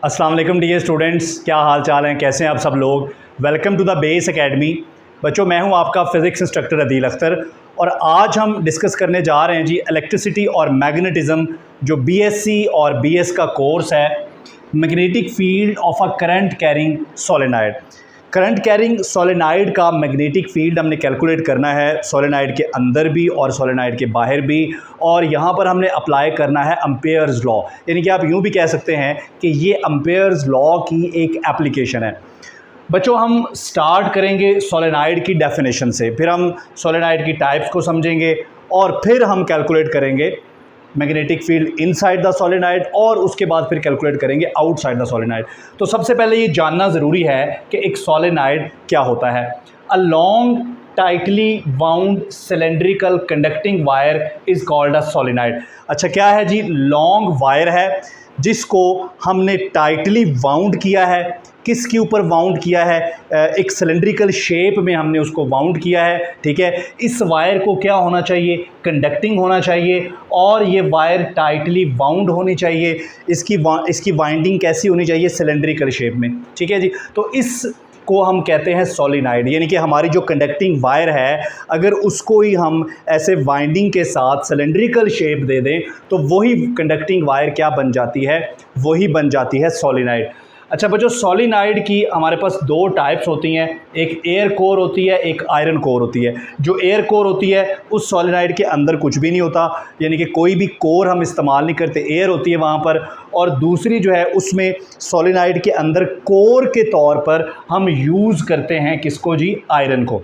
अस्सलाम वालेकुम dear students, क्या हाल चाल हैं, कैसे हैं आप सब लोग। Welcome to the base academy. बच्चों, मैं हूं आपका फ़िज़िक्स इंस्ट्रक्टर अदील अख्तर और आज हम डिस्कस करने जा रहे हैं जी इलेक्ट्रिसिटी और मैग्नेटिज़म, जो बीएससी और बीएस का कोर्स है, magnetic field of a current carrying solenoid. Current carrying solenoid का मैग्नेटिक फील्ड हमने कैलकुलेट करना है, सोलेनाइड के अंदर भी और सोलेनाइड के बाहर भी, और यहाँ पर हमने अप्लाई करना है एम्पेयर्स लॉ। यानी कि आप यूँ भी कह सकते हैं कि ये एम्पेयर्स लॉ की एक एप्लीकेशन है। बच्चों, हम स्टार्ट करेंगे सोलेनाइड की डेफिनेशन से, फिर हम सोलेनाइड की टाइप्स को समझेंगे और फिर हम कैलकुलेट करेंगे magnetic field inside the solenoid और उसके बाद फिर कैलकुलेट करेंगे आउटसाइड द सोलेनाइड। तो सबसे पहले ये जानना ज़रूरी है कि एक सोलेनाइड क्या होता है। A long tightly wound cylindrical conducting wire is called a solenoid. अच्छा, क्या है जी? लॉन्ग वायर है जिसको हमने टाइटली वाउंड किया है। किसके ऊपर वाउंड किया है? एक सिलेंड्रिकल शेप में हमने उसको वाउंड किया है। ठीक है, इस वायर को क्या होना चाहिए? कंडक्टिंग होना चाहिए और ये वायर टाइटली वाउंड होनी चाहिए। इसकी वाइंडिंग कैसी होनी चाहिए? सिलेंड्रिकल शेप में। ठीक है जी। तो इस को हम कहते हैं सोलेनाइड। यानी कि हमारी जो कंडक्टिंग वायर है, अगर उसको ही हम ऐसे वाइंडिंग के साथ सिलेंड्रिकल शेप दे दें तो वही कंडक्टिंग वायर क्या बन जाती है? वही बन जाती है सोलेनाइड। अच्छा बच्चों, सोलेनाइड की हमारे पास दो टाइप्स होती हैं, एक एयर कोर होती है, एक आयरन कोर होती है। जो एयर कोर होती है उस सोलेनाइड के अंदर कुछ भी नहीं होता, यानी कि कोई भी कोर हम इस्तेमाल नहीं करते, एयर होती है वहाँ पर। और दूसरी जो है उसमें सोलेनाइड के अंदर कोर के तौर पर हम यूज़ करते हैं किसको जी? आयरन को।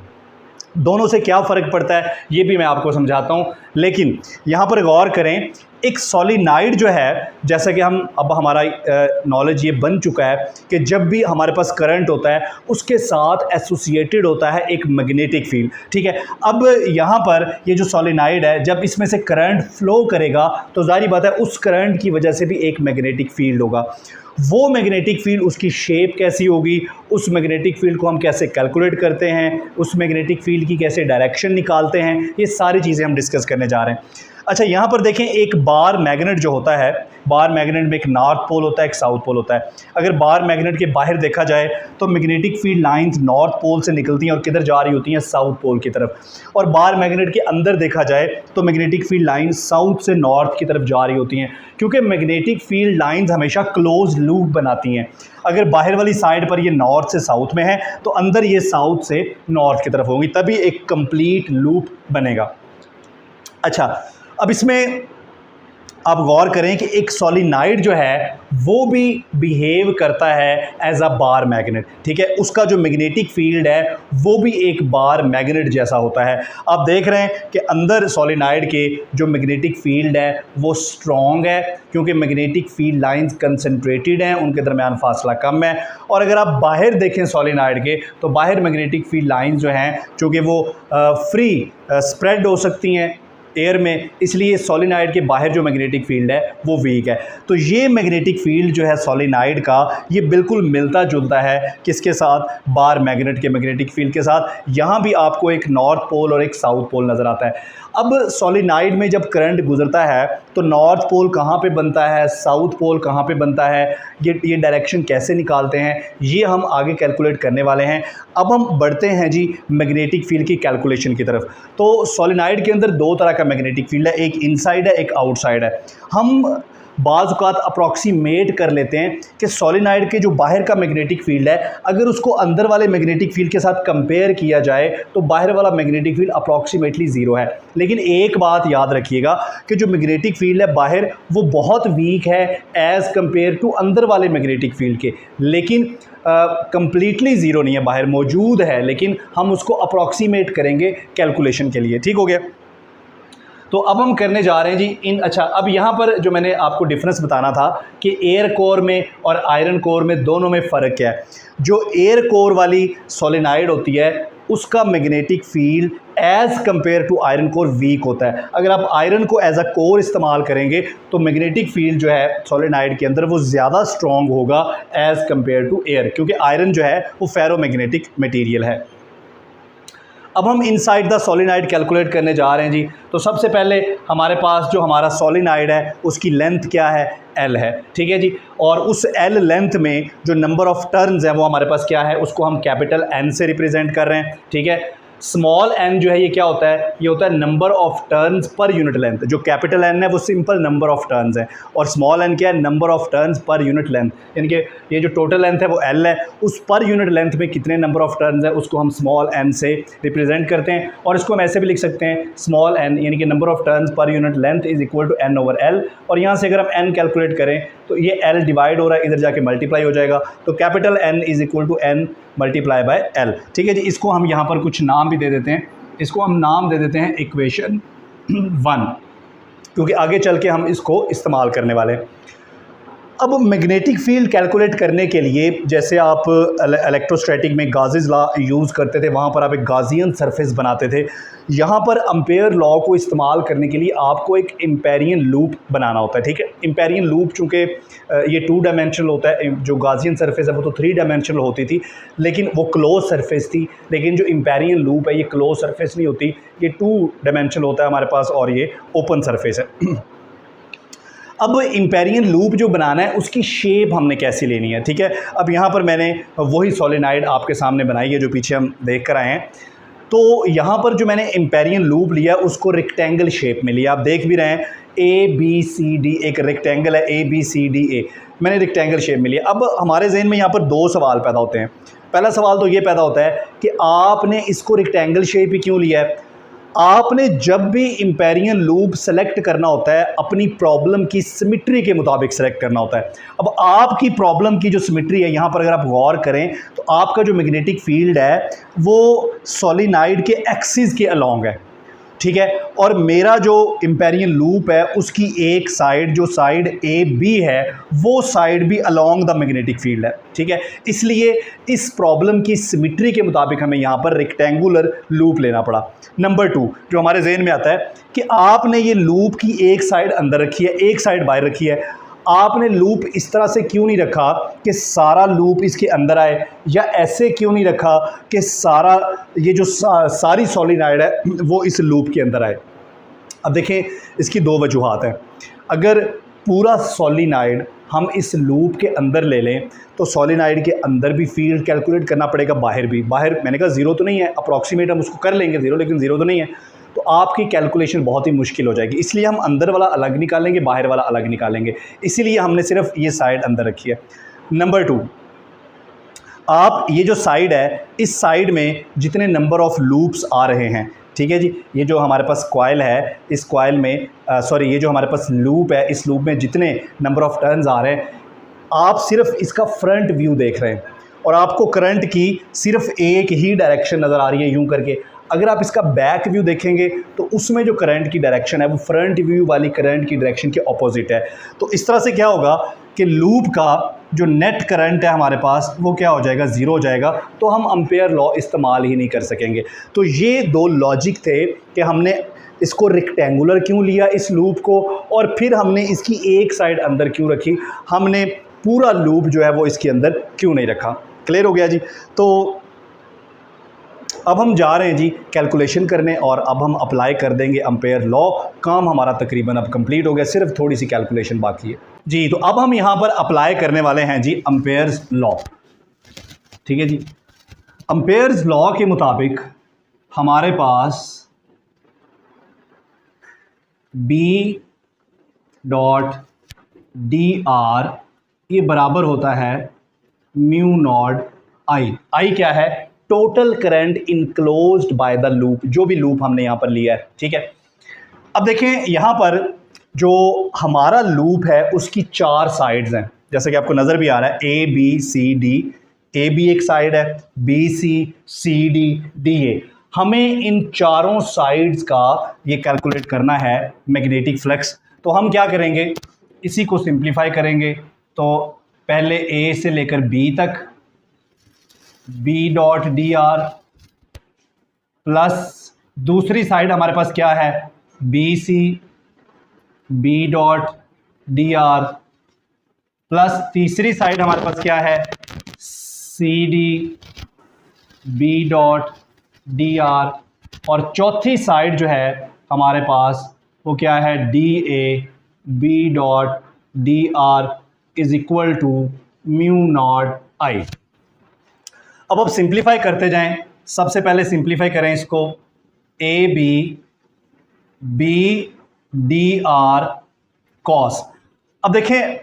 दोनों से क्या फ़र्क पड़ता है ये भी मैं आपको समझाता हूँ, लेकिन यहाँ पर गौर करें। एक सोलेनाइड जो है, जैसा कि हम अब हमारा नॉलेज ये बन चुका है कि जब भी हमारे पास करंट होता है उसके साथ एसोसिएटेड होता है एक मैग्नेटिक फील्ड। ठीक है, अब यहाँ पर ये जो सोलेनाइड है, जब इसमें से करंट फ्लो करेगा तो जाहिर बात है उस करंट की वजह से भी एक मैग्नेटिक फील्ड होगा। वो मैग्नेटिक फील्ड, उसकी शेप कैसी होगी, उस मैग्नेटिक फील्ड को हम कैसे कैलकुलेट करते हैं, उस मैग्नेटिक फील्ड की कैसे डायरेक्शन निकालते हैं, ये सारी चीज़ें हम डिस्कस करने जा रहे हैं। अच्छा, यहाँ पर देखें, एक बार मैग्नेट जो होता है, बार मैग्नेट में एक नॉर्थ पोल होता है, एक साउथ पोल होता है। अगर बार मैग्नेट के बाहर देखा जाए तो magnetic field lines north pole से निकलती हैं और किधर जा रही होती हैं? साउथ पोल की तरफ। और बार मैग्नेट के अंदर देखा जाए तो मैग्नेटिक फील्ड लाइंस साउथ से नॉर्थ की तरफ जा रही होती हैं, क्योंकि मैग्नेटिक फील्ड लाइंस हमेशा क्लोज लूप बनाती हैं। अगर बाहर वाली साइड पर ये नॉर्थ से साउथ में है तो अंदर ये साउथ से नॉर्थ की तरफ होगी, तभी एक कंप्लीट लूप बनेगा। अच्छा, अब इसमें आप गौर करें कि एक सोलेनाइड जो है वो भी बिहेव करता है एज अ बार मैग्नेट। ठीक है, उसका जो मैग्नेटिक फील्ड है वो भी एक बार मैग्नेट जैसा होता है। आप देख रहे हैं कि अंदर सोलेनाइड के जो मैग्नेटिक फील्ड है वो स्ट्रॉन्ग है, क्योंकि मैग्नेटिक फील्ड लाइंस कंसंट्रेटेड हैं, उनके दरमियान फासला कम है। और अगर आप बाहर देखें सोलेनाइड के, तो बाहर मैग्नेटिक फील्ड लाइंस जो हैं, चूँकि वो फ्री स्प्रेड हो सकती हैं एयर में, इसलिए सोलेनाइड के बाहर जो मैग्नेटिक फील्ड है वो वीक है। तो ये मैग्नेटिक फील्ड जो है सोलेनाइड का, ये बिल्कुल मिलता जुलता है किसके साथ? बार मैग्नेट के मैग्नेटिक फील्ड के साथ। यहाँ भी आपको एक नॉर्थ पोल और एक साउथ पोल नज़र आता है। अब सोलेनाइड में जब करंट गुजरता है तो नॉर्थ पोल कहाँ पे बनता है, साउथ पोल कहाँ पे बनता है, ये डायरेक्शन कैसे निकालते हैं, ये हम आगे कैलकुलेट करने वाले हैं। अब हम बढ़ते हैं जी मैग्नेटिक फील्ड की कैलकुलेशन की तरफ। तो सोलेनाइड के अंदर दो तरह का मैग्नेटिक फील्ड है, एक इनसाइड है, एक आउटसाइड है। हम बाज़ औक़ात अप्रॉक्सीमेट कर लेते हैं कि सोलेनाइड के जो बाहर का मैग्नेटिक फील्ड है, अगर उसको अंदर वाले मैग्नेटिक फील्ड के साथ कंपेयर किया जाए तो बाहर वाला मैग्नेटिक फील्ड अप्रॉक्सीमेटली ज़ीरो है। लेकिन एक बात याद रखिएगा कि जो मैग्नेटिक फील्ड है बाहर, वो बहुत वीक है एज़ कंपेयर टू अंदर वाले मैग्नेटिक फील्ड के, लेकिन कंप्लीटली ज़ीरो नहीं है, बाहर मौजूद है, लेकिन हम उसको अप्रॉक्सीमेट करेंगे कैलकुलेशन के लिए। ठीक हो गया? तो अब हम करने जा रहे हैं जी अच्छा, अब यहाँ पर जो मैंने आपको डिफरेंस बताना था कि एयर कोर में और आयरन कोर में दोनों में फ़र्क क्या है। जो एयर कोर वाली सोलेनाइड होती है उसका magnetic field as compared to iron core weak होता है। अगर आप आयरन को एज अ कोर इस्तेमाल करेंगे तो मैग्नेटिक फील्ड जो है सोलेनाइड के अंदर वो ज़्यादा स्ट्रॉन्ग होगा एज़ कंपेयर टू एयर, क्योंकि आयरन जो है वो फेरोमैग्नेटिक मटीरियल है। अब हम इनसाइड द सोलिनॉइड कैलकुलेट करने जा रहे हैं जी। तो सबसे पहले हमारे पास जो हमारा सोलिनॉइड है उसकी लेंथ क्या है, L है, ठीक है जी। और उस L लेंथ में जो नंबर ऑफ टर्न्स है वो हमारे पास क्या है, उसको हम कैपिटल N से रिप्रेजेंट कर रहे हैं, ठीक है। स्मॉल n जो है ये क्या होता है, ये होता है number of turns per unit length. जो कैपिटल N है वो सिंपल नंबर ऑफ टर्न्स है, और स्मॉल n क्या है, number of turns per unit length. यानी कि ये जो टोटल लेंथ है वो L है, उस पर यूनिट लेंथ में कितने नंबर ऑफ टर्न्स है उसको हम स्मॉल n से रिप्रेजेंट करते हैं। और इसको हम ऐसे भी लिख सकते हैं, स्मॉल n यानी कि number of turns per unit length is equal to n/L। और यहाँ से अगर हम n कैलकुलेट करें तो ये L डिवाइड हो रहा है, इधर जाके मल्टीप्लाई हो जाएगा, तो capital N is equal to n multiply by L, ठीक है जी। इसको हम यहाँ पर कुछ नाम भी दे देते हैं, इसको हम नाम दे देते हैं इक्वेशन 1, क्योंकि आगे चल के हम इसको इस्तेमाल करने वाले हैं। अब मैग्नेटिक फील्ड कैलकुलेट करने के लिए जैसे आप इलेक्ट्रोस्टैटिक में गाज़ीज़ लॉ यूज़ करते थे, वहाँ पर आप एक गाज़ियन सरफेस बनाते थे। यहाँ पर एम्पेयर लॉ को इस्तेमाल करने के लिए आपको एक एम्पेरियन लूप बनाना होता है, ठीक है। एम्पेरियन लूप चूँकि ये 2 डायमेंशनल होता है, जो गाज़ियन सरफेस है वो तो 3 डायमेंशनल होती थी, लेकिन वो क्लोज सरफेस थी। लेकिन जो एम्पेरियन लूप है ये क्लोज सरफेस नहीं होती, ये 2 डायमेंशनल होता है हमारे पास, और ये ओपन सरफेस है। अब एम्पेरियन लूप जो बनाना है उसकी शेप हमने कैसी लेनी है, ठीक है। अब यहाँ पर मैंने वही सोलेनॉइड आपके सामने बनाई है जो पीछे हम देख कर आए हैं। तो यहाँ पर जो मैंने एम्पेरियन लूप लिया उसको रेक्टेंगल शेप में लिया, आप देख भी रहे हैं ABCD, एक रेक्टेंगल है ABCDA, मैंने रेक्टेंगल शेप में लिया। अब हमारे जहन में यहाँ पर 2 सवाल पैदा होते हैं। पहला सवाल तो ये पैदा होता है कि आपने इसको रेक्टेंगल शेप ही क्यों लिया है। आपने जब भी एम्पेरियन लूप सेलेक्ट करना होता है अपनी प्रॉब्लम की सिमेट्री के मुताबिक सेलेक्ट करना होता है। अब आपकी प्रॉब्लम की जो सिमेट्री है, यहाँ पर अगर आप गौर करें तो आपका जो मैग्नेटिक फील्ड है वो सोलिनॉइड के एक्सिस के अलॉन्ग है, ठीक है। और मेरा जो एम्पेरियन लूप है उसकी एक साइड, जो साइड AB है, वो साइड भी अलोंग द मैग्नेटिक फील्ड है, ठीक है। इसलिए इस प्रॉब्लम की सिमेट्री के मुताबिक हमें यहाँ पर रेक्टेंगुलर लूप लेना पड़ा। नंबर 2 जो हमारे जहन में आता है कि आपने ये लूप की एक साइड अंदर रखी है, एक साइड बाहर रखी है। आपने लूप इस तरह से क्यों नहीं रखा कि सारा लूप इसके अंदर आए, या ऐसे क्यों नहीं रखा कि सारा ये जो सारी सोलिनॉइड है वो इस लूप के अंदर आए। अब देखें, इसकी 2 वजूहात हैं। अगर पूरा सोलिनॉइड हम इस लूप के अंदर ले लें तो सोलिनॉइड के अंदर भी फील्ड कैलकुलेट करना पड़ेगा, बाहर भी। बाहर मैंने कहा 0 तो नहीं है, अप्रॉक्सीमेट हम उसको कर लेंगे 0, लेकिन 0 तो नहीं है, तो आपकी कैलकुलेशन बहुत ही मुश्किल हो जाएगी। इसलिए हम अंदर वाला अलग निकालेंगे, बाहर वाला अलग निकालेंगे, इसीलिए हमने सिर्फ ये साइड अंदर रखी है। नंबर 2, आप ये जो साइड है, इस साइड में जितने नंबर ऑफ लूप्स आ रहे हैं, ठीक है जी, ये जो हमारे पास कॉइल है, इस कॉइल में ये जो हमारे पास लूप है, इस लूप में जितने नंबर ऑफ टर्न्स आ रहे हैं, आप सिर्फ इसका फ्रंट व्यू देख रहे हैं और आपको करंट की सिर्फ एक ही डायरेक्शन नज़र आ रही है, यूं करके। अगर आप इसका बैक व्यू देखेंगे तो उसमें जो करंट की डायरेक्शन है वो फ्रंट व्यू वाली करंट की डायरेक्शन के ऑपोजिट है। तो इस तरह से क्या होगा कि लूप का जो नेट करंट है हमारे पास वो क्या हो जाएगा, 0 हो जाएगा। तो हम एम्पेयर लॉ इस्तेमाल ही नहीं कर सकेंगे। तो ये 2 लॉजिक थे कि हमने इसको रेक्टेंगुलर क्यों लिया इस लूप को, और फिर हमने इसकी एक साइड अंदर क्यों रखी, हमने पूरा लूप जो है वो इसके अंदर क्यों नहीं रखा। क्लियर हो गया जी। तो अब हम जा रहे हैं जी कैलकुलेशन करने, और अब हम अप्लाई कर देंगे एम्पेयर लॉ। काम हमारा तकरीबन अब कंप्लीट हो गया, सिर्फ थोड़ी सी कैलकुलेशन बाकी है जी। तो अब हम यहाँ पर अप्लाई करने वाले हैं जी एम्पेयर्स लॉ, ठीक है जी। एम्पेयर्स लॉ के मुताबिक हमारे पास B.dr ये बराबर होता है μ0 I। I क्या है, total current enclosed by the loop, जो भी लूप हमने यहाँ पर लिया है, ठीक है। अब देखें यहाँ पर जो हमारा लूप है उसकी 4 साइड्स हैं, जैसा कि आपको नज़र भी आ रहा है ABCD, AB एक साइड है, BC CD DA। हमें इन चारों साइड्स का ये कैलकुलेट करना है मैग्नेटिक फ्लक्स। तो हम क्या करेंगे, इसी को सिंप्लीफाई करेंगे। तो पहले A से लेकर B तक B.dr प्लस दूसरी साइड हमारे पास क्या है BC B.dr प्लस तीसरी साइड हमारे पास क्या है CD B.dr डी आर, और चौथी साइड जो है हमारे पास वो क्या है, D A B dot D R is equal to mu naught I. अब सिंप्लीफाई करते जाएं। सबसे पहले सिंप्लीफाई करें इसको, A B B D R cos. अब देखें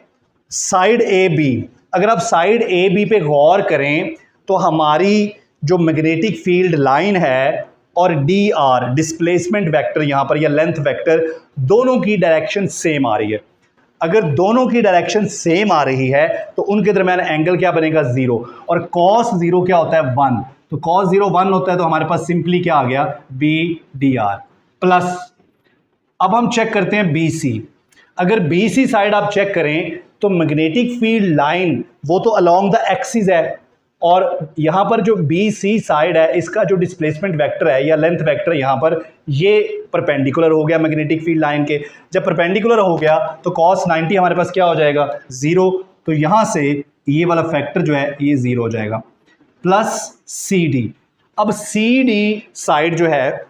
साइड ए बी, अगर आप साइड ए बी पे गौर करें तो हमारी जो मैग्नेटिक फील्ड लाइन है और डी आर डिस्प्लेसमेंट वेक्टर यहाँ पर या लेंथ वेक्टर, दोनों की डायरेक्शन सेम आ रही है। अगर दोनों की डायरेक्शन सेम आ रही है तो उनके दरमियान एंगल क्या बनेगा, जीरो। और कॉस जीरो क्या होता है, वन। तो कॉस जीरो वन होता है, तो हमारे पास सिंपली क्या आ गया, बी डी आर प्लस। अब हम चेक करते हैं बी सी। अगर बी सी साइड आप चेक करें तो मैग्नेटिक फील्ड लाइन वो तो अलोंग द एक्सिस है, और यहाँ पर जो बी सी साइड है इसका जो डिस्प्लेसमेंट वेक्टर है या लेंथ वेक्टर यहाँ पर ये परपेंडिकुलर हो गया मैग्नेटिक फील्ड लाइन के। जब परपेंडिकुलर हो गया तो cos 90 हमारे पास क्या हो जाएगा, जीरो। तो यहाँ से ये वाला फैक्टर जो है ये जीरो हो जाएगा, प्लस सी डी। अब सी डी साइड जो है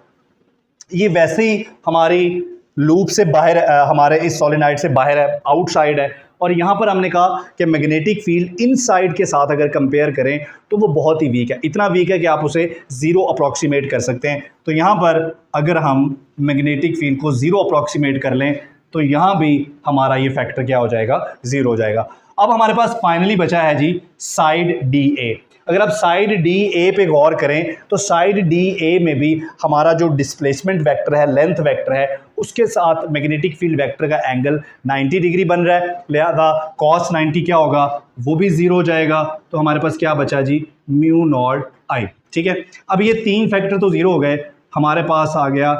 ये वैसे ही हमारी लूप से बाहर, हमारे इस सोलेनॉइड से बाहर है, आउटसाइड है। और यहाँ पर हमने कहा कि मैग्नेटिक फील्ड इनसाइड के साथ अगर कंपेयर करें तो वो बहुत ही वीक है, इतना वीक है कि आप उसे ज़ीरो अप्रॉक्सीमेट कर सकते हैं। तो यहाँ पर अगर हम मैग्नेटिक फील्ड को ज़ीरो अप्रॉक्सीमेट कर लें तो यहाँ भी हमारा ये फैक्टर क्या हो जाएगा, ज़ीरो हो जाएगा। अब हमारे पास फाइनली बचा है जी साइड डी ए। अगर आप साइड डी ए पे गौर करें तो साइड डी ए में भी हमारा जो डिस्प्लेसमेंट वेक्टर है, लेंथ वेक्टर है, उसके साथ मैग्नेटिक फील्ड वेक्टर का एंगल 90 डिग्री बन रहा है, लिहाजा cos 90 क्या होगा, वो भी जीरो हो जाएगा। तो हमारे पास क्या बचा जी, म्यू नॉट आई। ठीक है, अब ये तीन फैक्टर तो जीरो हो गए, हमारे पास आ गया,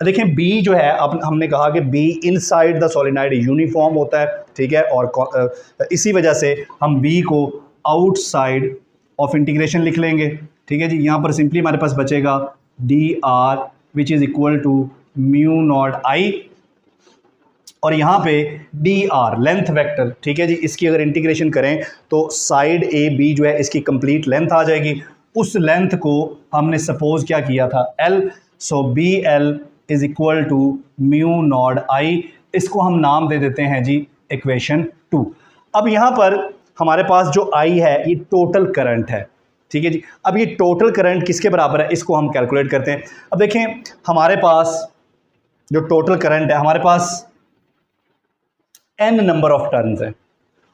देखें बी जो है, अब हमने कहा कि be inside the solenoid uniform होता है, ठीक है, और इसी वजह से हम बी को आउटसाइड ऑफ इंटीग्रेशन लिख लेंगे। ठीक है जी, यहाँ पर सिंपली हमारे पास बचेगा D R which is equal to mu naught I, और यहाँ पे डी आर लेंथ वेक्टर, ठीक है जी, इसकी अगर इंटीग्रेशन करें तो साइड ए बी जो है इसकी कंप्लीट लेंथ आ जाएगी। उस लेंथ को हमने सपोज क्या किया था, L, so B L is equal to mu naught I. इसको हम नाम दे देते हैं जी इक्वेशन 2। अब यहाँ पर हमारे पास जो आई है ये टोटल करंट है, ठीक है जी। अब ये टोटल करंट किसके बराबर है, इसको हम कैलकुलेट करते हैं। अब देखें हमारे पास जो टोटल करंट है, हमारे पास n नंबर ऑफ टर्न्स है,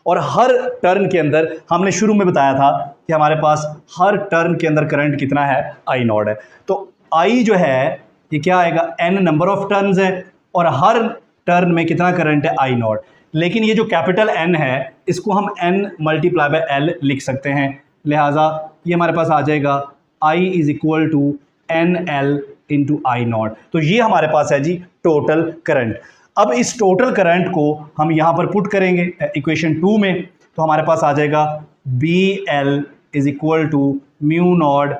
और हर टर्न के अंदर हमने शुरू में बताया था कि हमारे पास हर टर्न के अंदर करंट कितना है, आई नॉट है। तो आई जो है ये क्या आएगा, n नंबर ऑफ टर्न्स है, और हर टर्न में कितना करंट है, आई नॉट। लेकिन ये जो कैपिटल N है इसको हम n मल्टीप्लाई बाय L लिख सकते हैं, लिहाजा ये हमारे पास आ जाएगा I is equal to N L into I naught. तो ये हमारे पास है जी टोटल करंट। अब इस टोटल करंट को हम यहाँ पर पुट करेंगे इक्वेशन 2 में, तो हमारे पास आ जाएगा B L is equal to mu naught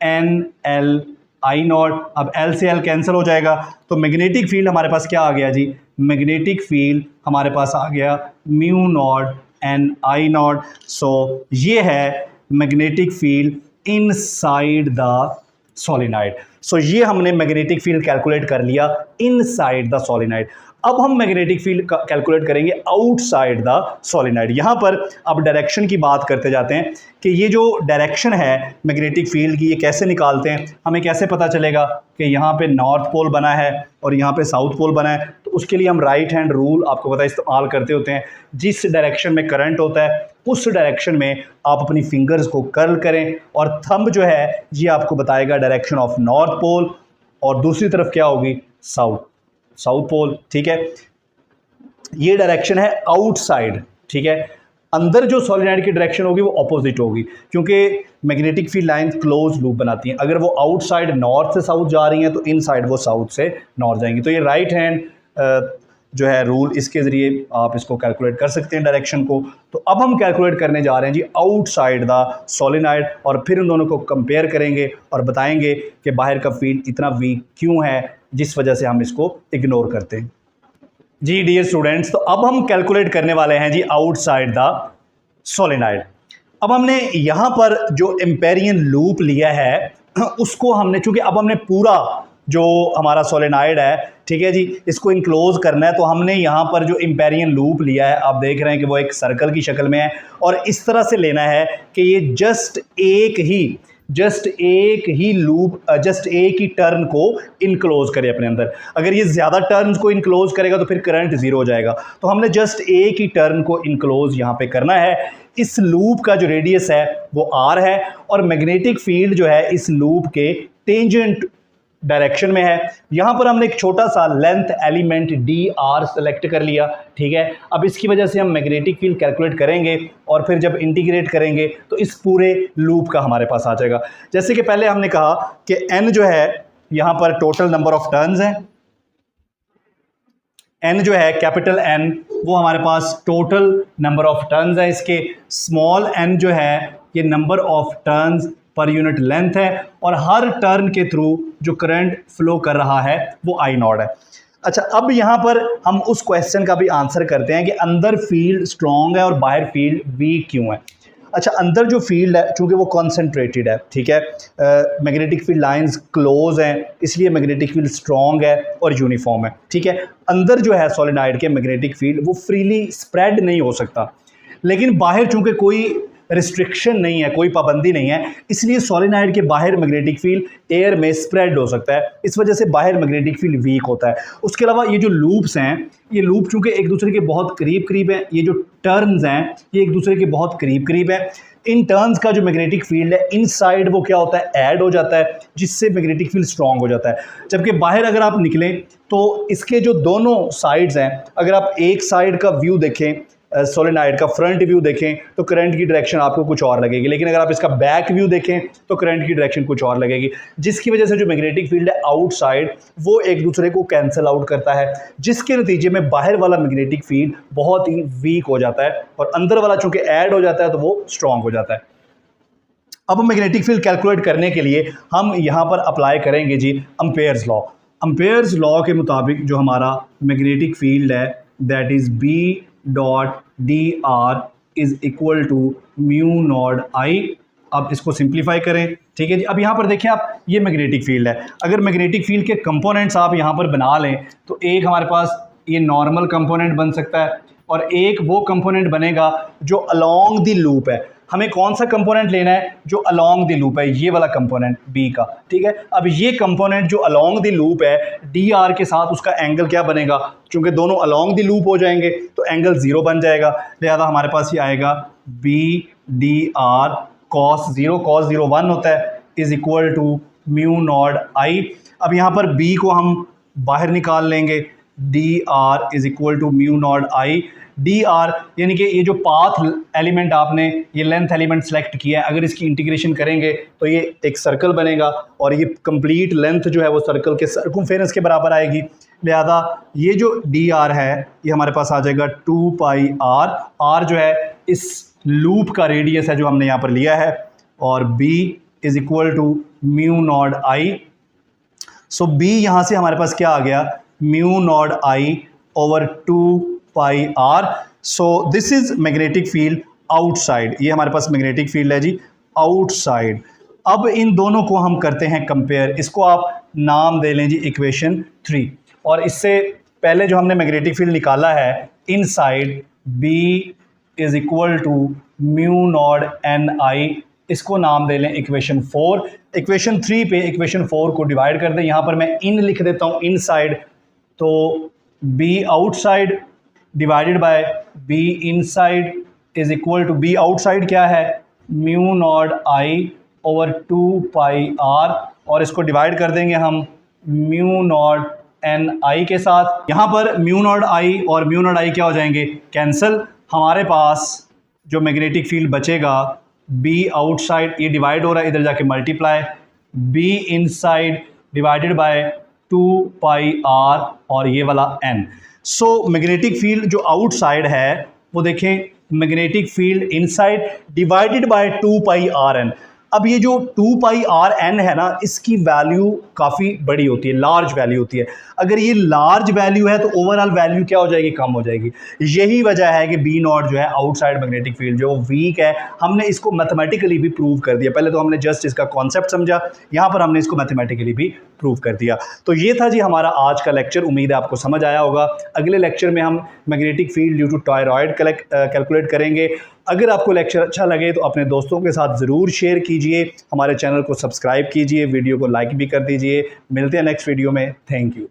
N L I naught. अब एल से एल कैंसिल हो जाएगा, तो मैग्नेटिक फील्ड हमारे पास क्या आ गया जी, मैग्नेटिक फील्ड हमारे पास आ गया mu naught N I naught. So ये है magnetic field inside the solenoid. So ये हमने मैग्नेटिक फील्ड कैलकुलेट कर लिया इनसाइड द सोलेनॉइड। अब हम मैग्नेटिक फील्ड कैलकुलेट करेंगे आउटसाइड द सोलेनॉइड। यहाँ पर अब डायरेक्शन की बात करते जाते हैं कि ये जो डायरेक्शन है मैग्नेटिक फील्ड की, ये कैसे निकालते हैं, हमें कैसे पता चलेगा कि यहाँ पे नॉर्थ पोल बना है और यहाँ पे साउथ पोल बना है। तो उसके लिए हम राइट हैंड रूल आपको पता इस्तेमाल करते होते हैं। जिस डायरेक्शन में करंट होता है उस डायरेक्शन में आप अपनी फिंगर्स को कर्ल करें, और थंब जो है ये आपको बताएगा डायरेक्शन ऑफ नॉर्थ पोल, और दूसरी तरफ क्या होगी, साउथ पोल। ठीक है, ये डायरेक्शन है आउटसाइड। ठीक है, अंदर जो सोलेनॉइड की डायरेक्शन होगी वो ऑपोजिट होगी, क्योंकि magnetic field line close loop बनाती हैं। अगर वो आउटसाइड नॉर्थ से साउथ जा रही हैं तो इनसाइड वो साउथ से नॉर्थ जाएंगी। तो ये राइट हैंड जो है रूल, इसके ज़रिए आप इसको कैलकुलेट कर सकते हैं डायरेक्शन को। तो अब हम कैलकुलेट करने जा रहे हैं जी आउटसाइड द सोलेनॉइड, और फिर उन दोनों को कंपेयर करेंगे और बताएंगे कि बाहर का फील्ड इतना वीक क्यों है जिस वजह से हम इसको इग्नोर करते हैं। जी डियर स्टूडेंट्स, तो अब हम कैलकुलेट करने वाले हैं जी आउटसाइड द सोलेनॉइड। अब हमने यहाँ पर जो एम्पेरियन लूप लिया है उसको हमने, चूंकि अब हमने पूरा जो हमारा सोलेनॉइड है, ठीक है जी, इसको इनक्लोज करना है, तो हमने यहाँ पर जो एम्पेरियन लूप लिया है, आप देख रहे हैं कि वो एक सर्कल की शक्ल में है, और इस तरह से लेना है कि ये जस्ट एक ही लूप, जस्ट एक ही टर्न को इनक्लोज करे अपने अंदर। अगर ये ज़्यादा टर्न्स को इनक्लोज करेगा तो फिर करंट ज़ीरो हो जाएगा। तो हमने जस्ट एक ही टर्न को इनक्लोज यहाँ पे करना है। इस लूप का जो रेडियस है वो r है, और मैग्नेटिक फील्ड जो है इस लूप के टेंजेंट डायरेक्शन में है। यहाँ पर हमने एक छोटा सा लेंथ एलिमेंट dr सेलेक्ट कर लिया, ठीक है। अब इसकी वजह से हम मैग्नेटिक फील्ड कैलकुलेट करेंगे, और फिर जब इंटीग्रेट करेंगे तो इस पूरे लूप का हमारे पास आ जाएगा। जैसे कि पहले हमने कहा कि n जो है यहाँ पर टोटल नंबर ऑफ टर्न्स हैं, n जो है कैपिटल N वो हमारे पास टोटल नंबर ऑफ टर्न्स है। इसके स्मॉल n जो है ये number of turns per unit length है, और हर टर्न के थ्रू जो करंट फ्लो कर रहा है वो आई नॉट है। अच्छा, अब यहाँ पर हम उस क्वेश्चन का भी आंसर करते हैं कि अंदर फील्ड स्ट्रॉन्ग है और बाहर फील्ड वीक क्यों है। अच्छा, अंदर जो फील्ड है चूँकि वो कॉन्सेंट्रेटेड है, ठीक है, मैग्नेटिक फील्ड लाइंस क्लोज हैं, इसलिए मैग्नेटिक फील्ड स्ट्रॉन्ग है और यूनिफॉर्म है, ठीक है। अंदर जो है सोलेनॉइड के मैग्नेटिक फील्ड वो फ्रीली स्प्रेड नहीं हो सकता, लेकिन बाहर चूँकि कोई रिस्ट्रिक्शन नहीं है, कोई पाबंदी नहीं है, इसलिए सोलेनॉइड के बाहर मैग्नेटिक फील्ड एयर में स्प्रेड हो सकता है। इस वजह से बाहर मैग्नेटिक फील्ड वीक होता है। उसके अलावा ये जो लूप्स हैं, ये लूप चूँकि एक दूसरे के बहुत करीब हैं, ये जो टर्न्स हैं ये एक दूसरे के बहुत करीब हैं। इन टर्न्स का जो मैग्नेटिक फील्ड है इनसाइड वो क्या होता है, ऐड हो जाता है, जिससे मैग्नेटिक फील्ड स्ट्रॉन्ग हो जाता है। जबकि बाहर अगर आप निकलें तो इसके जो दोनों साइड्स हैं, अगर आप एक साइड का व्यू देखें, सोलेनॉइड का फ्रंट व्यू देखें तो करंट की डायरेक्शन आपको कुछ और लगेगी, लेकिन अगर आप इसका बैक व्यू देखें तो करंट की डायरेक्शन कुछ और लगेगी, जिसकी वजह से जो मैग्नेटिक फील्ड है आउटसाइड वो एक दूसरे को कैंसिल आउट करता है, जिसके नतीजे में बाहर वाला मैग्नेटिक फील्ड बहुत ही वीक हो जाता है, और अंदर वाला चूंकि ऐड हो जाता है तो वो स्ट्रॉन्ग हो जाता है। अब मैग्नेटिक फील्ड कैलकुलेट करने के लिए हम यहाँ पर अप्लाई करेंगे जी अम्पेयर्स लॉ। अम्पेयर्स लॉ के मुताबिक जो हमारा मैग्नेटिक फील्ड है that is B dot dr is equal to mu naught I। अब इसको सिंप्लीफाई करें, ठीक है जी। अब यहाँ पर देखिए आप, ये मैग्नेटिक फील्ड है। अगर मैग्नेटिक फील्ड के कंपोनेंट्स आप यहाँ पर बना लें तो एक हमारे पास ये नॉर्मल कंपोनेंट बन सकता है, और एक वो कंपोनेंट बनेगा जो अलोंग द लूप है। हमें कौन सा कंपोनेंट लेना है, जो अलोंग द लूप है, ये वाला कंपोनेंट B का, ठीक है। अब ये कंपोनेंट जो अलोंग द लूप है dr के साथ उसका एंगल क्या बनेगा, चूंकि दोनों अलोंग द लूप हो जाएंगे तो एंगल 0 बन जाएगा, लिहाजा हमारे पास ये आएगा B dr cos 0 1 होता है is equal to mu naught I। अब यहाँ पर B को हम बाहर निकाल लेंगे, dr is equal to mu naught I। dr यानी कि ये जो पाथ एलिमेंट आपने ये लेंथ एलिमेंट सेलेक्ट किया है, अगर इसकी इंटीग्रेशन करेंगे तो ये एक सर्कल बनेगा, और ये कंप्लीट लेंथ जो है वो सर्कल के सर्कमफेरेंस के बराबर आएगी। लिहाजा ये जो dr है ये हमारे पास आ जाएगा 2 पाई r जो है इस लूप का रेडियस है जो हमने यहाँ पर लिया है, और b is equal to mu naught I। So b यहाँ से हमारे पास क्या आ गया, mu naught I over 2 pi r। So this is magnetic field outside, ये हमारे पास मैग्नेटिक फील्ड है जी आउटसाइड। अब इन दोनों को हम करते हैं कंपेयर, इसको आप नाम दे लें जी इक्वेशन 3, और इससे पहले जो हमने मैग्नेटिक फील्ड निकाला है inside B is equal to mu naught NI, इसको नाम दे लें इक्वेशन 4। इक्वेशन 3 पे इक्वेशन 4 को डिवाइड कर दें, यहाँ पर मैं इन लिख देता हूँ इनसाइड, तो B outside divided by B inside is equal to, B outside क्या है, mu naught I over 2 pi r, और इसको डिवाइड कर देंगे हम म्यू नॉट NI के साथ। यहाँ पर म्यू नॉट I और म्यू नॉट I क्या हो जाएंगे, कैंसिल। हमारे पास जो मैग्नेटिक फील्ड बचेगा B आउटसाइड, ये डिवाइड हो रहा है, इधर जाके multiply, B inside divided by 2 pi r और ये वाला n। सो मैग्नेटिक फील्ड जो आउटसाइड है वो देखें, magnetic field inside divided by 2 pi r n। अब ये जो 2πrn है ना, इसकी वैल्यू काफ़ी बड़ी होती है, लार्ज वैल्यू होती है। अगर ये लार्ज वैल्यू है तो ओवरऑल वैल्यू क्या हो जाएगी, कम हो जाएगी। यही वजह है कि बी नॉट जो है आउटसाइड मैग्नेटिक फील्ड जो वीक है, हमने इसको मैथमेटिकली भी प्रूव कर दिया। पहले तो हमने जस्ट इसका कॉन्सेप्ट समझा, यहाँ पर हमने इसको मैथमेटिकली भी प्रूव कर दिया। तो ये था जी हमारा आज का लेक्चर, उम्मीद है आपको समझ आया होगा। अगले लेक्चर में हम magnetic field due to toroid calculate करेंगे। अगर आपको लेक्चर अच्छा लगे तो अपने दोस्तों के साथ ज़रूर शेयर कीजिए, हमारे चैनल को सब्सक्राइब कीजिए, वीडियो को लाइक भी कर दीजिए। मिलते हैं नेक्स्ट वीडियो में। Thank you.